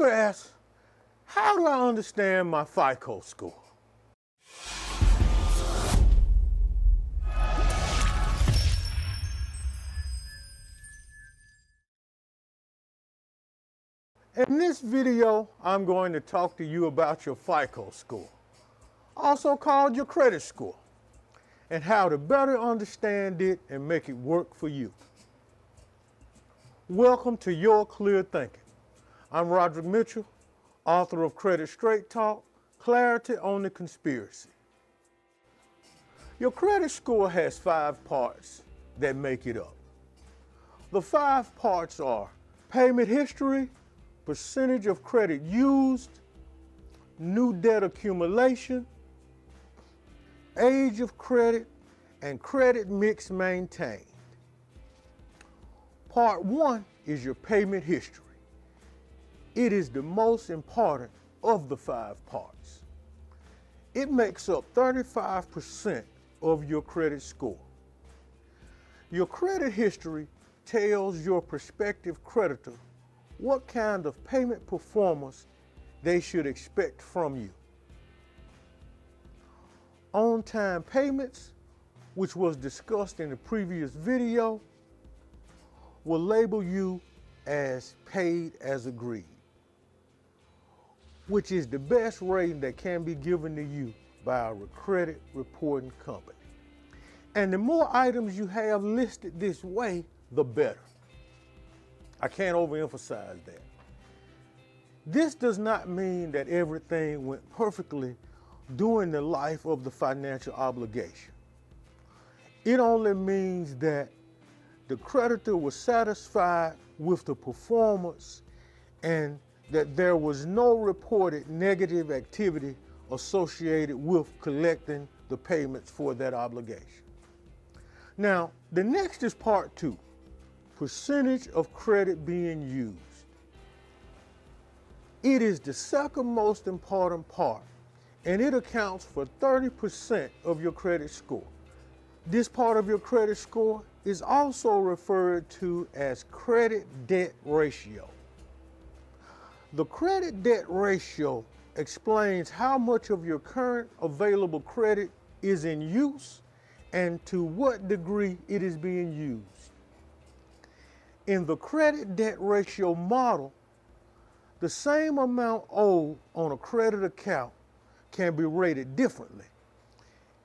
ever asked, how do I understand my FICO score? In this video, I'm going to talk to you about your FICO score, also called your credit score, and how to better understand it and make it work for you. Welcome to Your Clear Thinking. I'm Roderick Mitchell, author of Credit Straight Talk, Clarity on the Conspiracy. Your credit score has 5 parts that make it up. The 5 parts are payment history, percentage of credit used, new debt accumulation, age of credit, and credit mix maintained. Part 1 is your payment history. It is the most important of the 5 parts. It makes up 35% of your credit score. Your credit history tells your prospective creditor what kind of payment performance they should expect from you. On-time payments, which was discussed in the previous video, will label you as paid as agreed, which is the best rating that can be given to you by a credit reporting company. And the more items you have listed this way, the better. I can't overemphasize that. This does not mean that everything went perfectly during the life of the financial obligation. It only means that the creditor was satisfied with the performance and that there was no reported negative activity associated with collecting the payments for that obligation. Now, the next is part 2, percentage of credit being used. It is the second most important part, and it accounts for 30% of your credit score. This part of your credit score is also referred to as credit debt ratio. The credit debt ratio explains how much of your current available credit is in use and to what degree it is being used. In the credit debt ratio model, the same amount owed on a credit account can be rated differently,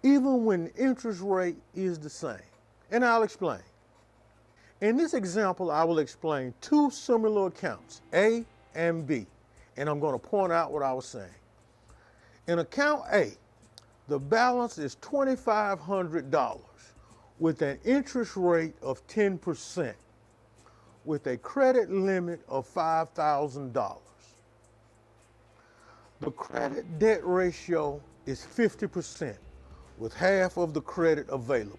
even when the interest rate is the same. And I'll explain. In this example, I will explain 2 similar accounts, A and B, and I'm going to point out what I was saying. In account A, the balance is $2,500 with an interest rate of 10% with a credit limit of $5,000. The credit debt ratio is 50% with half of the credit available.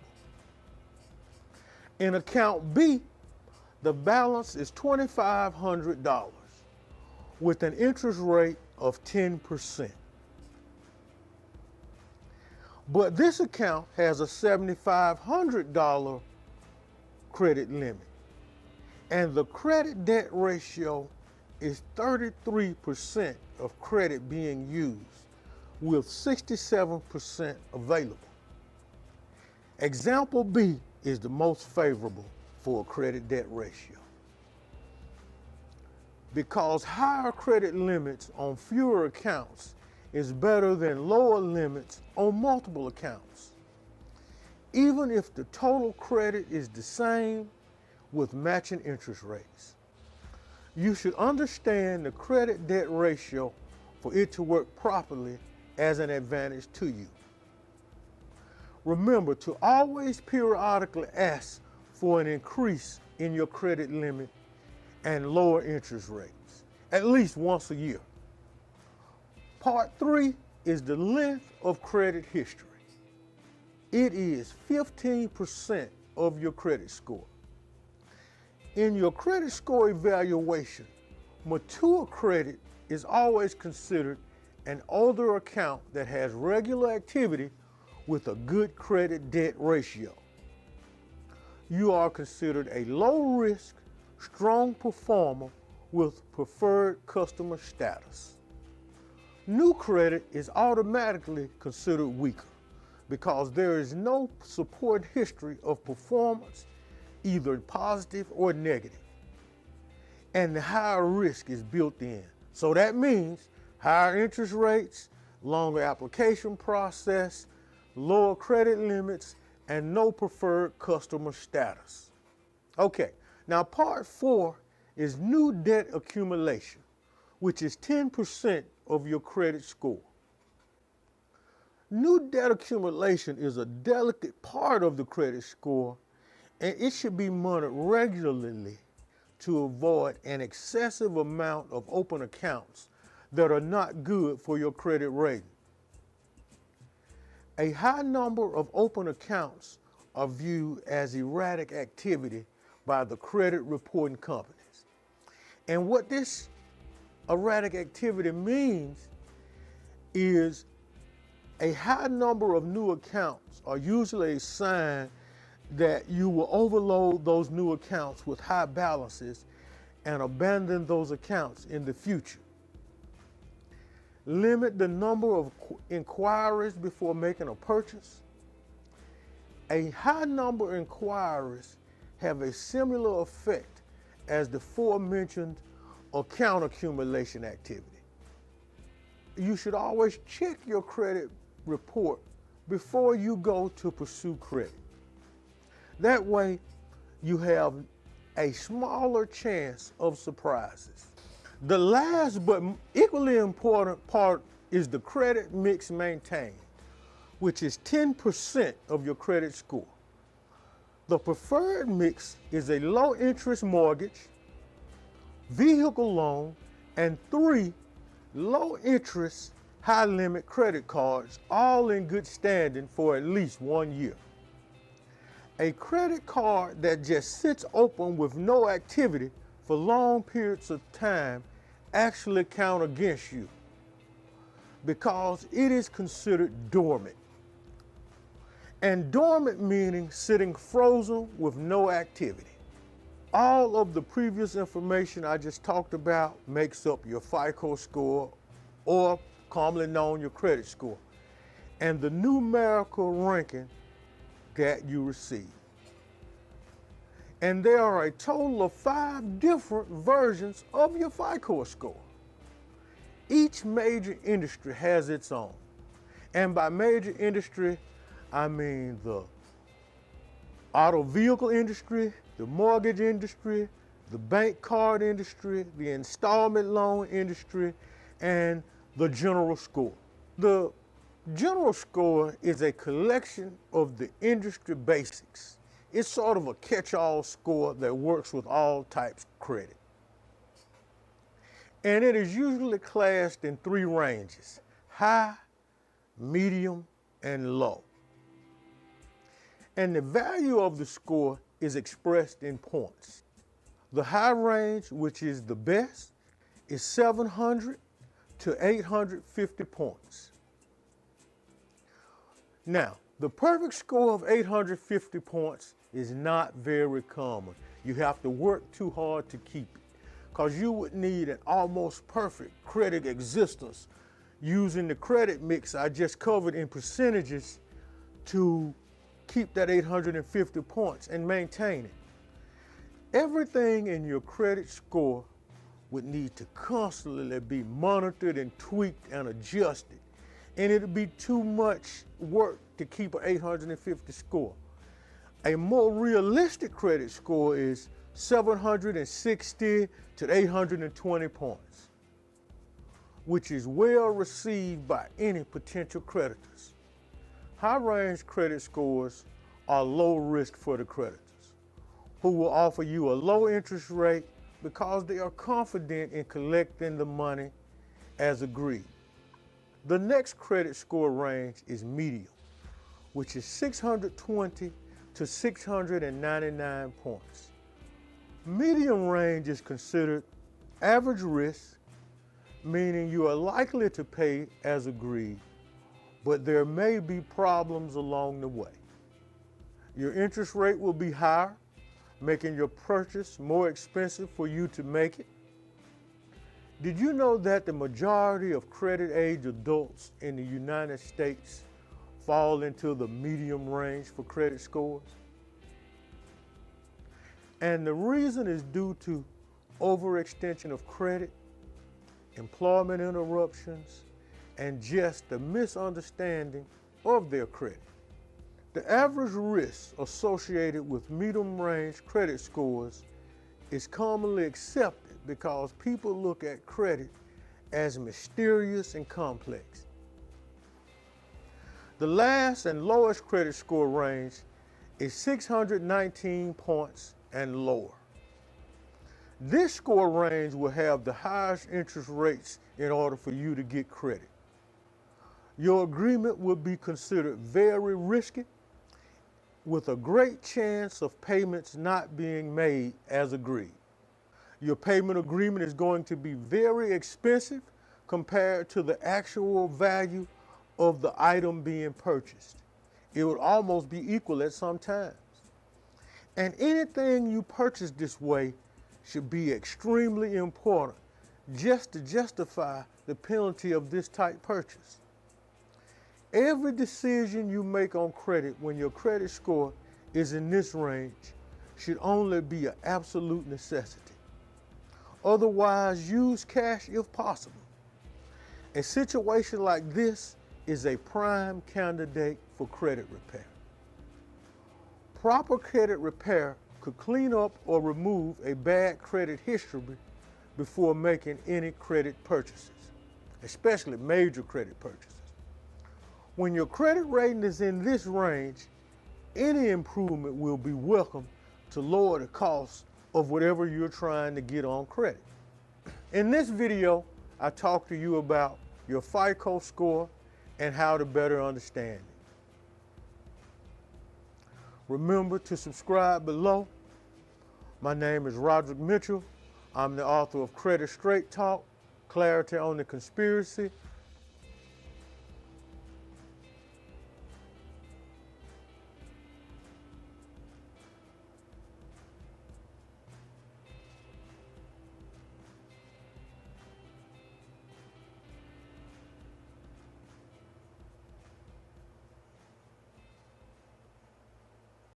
In account B, the balance is $2,500 with an interest rate of 10%. But this account has a $7,500 credit limit, and the credit debt ratio is 33% of credit being used with 67% available. Example B is the most favorable for a credit debt ratio because higher credit limits on fewer accounts is better than lower limits on multiple accounts, even if the total credit is the same with matching interest rates. You should understand the credit debt ratio for it to work properly as an advantage to you. Remember to always periodically ask for an increase in your credit limit and lower interest rates, at least once a year. Part 3 is the length of credit history. It is 15% of your credit score. In your credit score evaluation, mature credit is always considered an older account that has regular activity with a good credit debt ratio. You are considered a low risk, strong performer with preferred customer status. New credit is automatically considered weaker because there is no support history of performance, either positive or negative. And the higher risk is built in. So that means higher interest rates, longer application process, lower credit limits, and no preferred customer status. Okay, now part 4 is new debt accumulation, which is 10% of your credit score. New debt accumulation is a delicate part of the credit score, and it should be monitored regularly to avoid an excessive amount of open accounts that are not good for your credit rating. A high number of open accounts are viewed as erratic activity by the credit reporting companies. And what this erratic activity means is a high number of new accounts are usually a sign that you will overload those new accounts with high balances and abandon those accounts in the future. Limit the number of inquiries before making a purchase. A high number of inquiries have a similar effect as the aforementioned account accumulation activity. You should always check your credit report before you go to pursue credit. That way, you have a smaller chance of surprises. The last but equally important part is the credit mix maintained, which is 10% of your credit score. The preferred mix is a low interest mortgage, vehicle loan, and 3 low interest, high limit credit cards, all in good standing for at least 1 year. A credit card that just sits open with no activity for long periods of time actually count against you because it is considered dormant. And dormant meaning sitting frozen with no activity. All of the previous information I just talked about makes up your FICO score, or commonly known your credit score, and the numerical ranking that you receive. And there are a total of 5 different versions of your FICO score. Each major industry has its own. And by major industry, I mean the auto vehicle industry, the mortgage industry, the bank card industry, the installment loan industry, and the general score. The general score is a collection of the industry basics. It's sort of a catch-all score that works with all types of credit. And it is usually classed in 3 ranges: high, medium, and low. And the value of the score is expressed in points. The high range, which is the best, is 700 to 850 points. Now, the perfect score of 850 points is not very common. You have to work too hard to keep it, because you would need an almost perfect credit existence using the credit mix I just covered in percentages to keep that 850 points and maintain it. Everything in your credit score would need to constantly be monitored and tweaked and adjusted, and it'd be too much work to keep an 850 score. A more realistic credit score is 760 to 820 points, which is well received by any potential creditors. High-range credit scores are low risk for the creditors, who will offer you a low interest rate because they are confident in collecting the money as agreed. The next credit score range is medium, which is 620 to 699 points. Medium range is considered average risk, meaning you are likely to pay as agreed, but there may be problems along the way. Your interest rate will be higher, making your purchase more expensive for you to make it. Did you know that the majority of credit-age adults in the United States fall into the medium range for credit scores? And the reason is due to overextension of credit, employment interruptions, and just the misunderstanding of their credit. The average risk associated with medium-range credit scores is commonly accepted because people look at credit as mysterious and complex. The last and lowest credit score range is 619 points and lower. This score range will have the highest interest rates in order for you to get credit. Your agreement will be considered very risky, with a great chance of payments not being made as agreed. Your payment agreement is going to be very expensive compared to the actual value of the item being purchased. It would almost be equal at some times. And anything you purchase this way should be extremely important just to justify the penalty of this type purchase. Every decision you make on credit when your credit score is in this range should only be an absolute necessity. Otherwise, use cash if possible. A situation like this is a prime candidate for credit repair. Proper credit repair could clean up or remove a bad credit history before making any credit purchases, especially major credit purchases. When your credit rating is in this range, any improvement will be welcome to lower the cost of whatever you're trying to get on credit. In this video, I talked to you about your FICO score and how to better understand it. Remember to subscribe below. My name is Roderick Mitchell. I'm the author of Credit Straight Talk, Clarity on the Conspiracy,